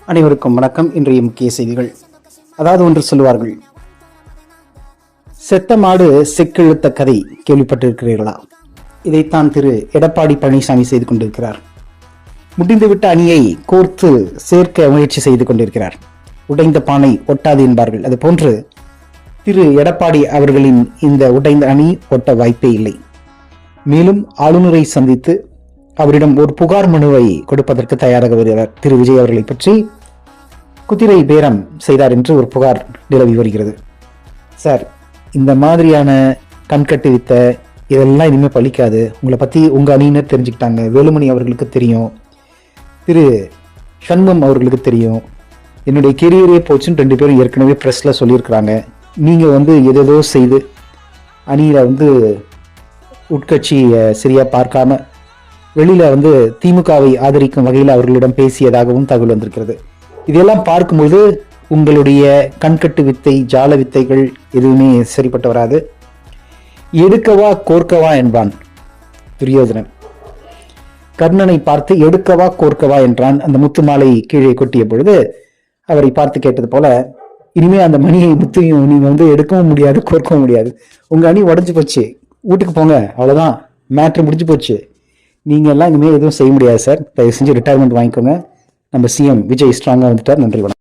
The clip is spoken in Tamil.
அனைவருக்கும் வணக்கம். இன்றைய முக்கிய செய்திகள். அதாவது ஒன்று சொல்லுவார்கள், செத்த மாடு செக்கிழுத்த கதை கேள்விப்பட்டிருக்கிறீர்களா? இதைத்தான் திரு எடப்பாடி பழனிசாமி செய்து கொண்டிருக்கிறார். முடிந்துவிட்ட அணியை கோர்த்து சேர்க்க முயற்சி செய்து கொண்டிருக்கிறார். உடைந்த பானை ஒட்டாது என்பார்கள். அது போன்று திரு எடப்பாடி அவர்களின் இந்த உடைந்த அணி ஒட்ட வாய்ப்பே இல்லை. மேலும் ஆளுநரை சந்தித்து அவரிடம் ஒரு புகார் மனுவை கொடுப்பதற்கு தயாராக வருகிறார். திரு விஜய் அவர்களை பற்றி குதிரை பேரம் செய்தார் என்று ஒரு புகார் நிலவி வருகிறது. சார், இந்த மாதிரியான கண்கட்டு வித்த இதெல்லாம் இனிமே பழிக்காது. உங்களை பத்தி உங்க அணியினர் தெரிஞ்சுக்கிட்டாங்க. வேலுமணி அவர்களுக்கு தெரியும், திரு சண்முகம் அவர்களுக்கு தெரியும். என்னுடைய கெரியரே போச்சுன்னு 2 பேரும் ஏற்கனவே ப்ரெஸ்ல சொல்லியிருக்கிறாங்க. நீங்க எதோ செய்து அணியில உட்கட்சி சரியா பார்க்காம வெளியில திமுகவை ஆதரிக்கும் வகையில் அவர்களிடம் பேசியதாகவும் தகவல் வந்திருக்கிறது. இதெல்லாம் பார்க்கும்போது உங்களுடைய கண்கட்டு வித்தை, ஜால வித்தைகள் எதுவுமே சரிப்பட்டு வராது. எடுக்கவா கோர்க்கவா என்பான் துரியோதனன். கர்ணனை பார்த்து எடுக்கவா கோர்க்கவா என்றான். அந்த முத்து மாலை கீழே கொட்டிய பொழுது அவரை பார்த்து கேட்டது போல, இனிமே அந்த மணியை முத்தையும் நீங்க எடுக்கவும் முடியாது, கோர்க்கவும் முடியாது. உங்க அணி உடஞ்சு போச்சு, வீட்டுக்கு போங்க, அவ்வளவுதான், மேட்ரு முடிஞ்சு போச்சு. நீங்க எல்லாம் இனிமேல் எதுவும் செய்ய முடியாது சார். தயவு செஞ்சு ரிட்டையர்மெண்ட் வாங்கிக்கோங்க. நம்ம சிஎம் விஜய் ஸ்ட்ராங்கா வந்துட்டார். நன்றி, வணக்கம்.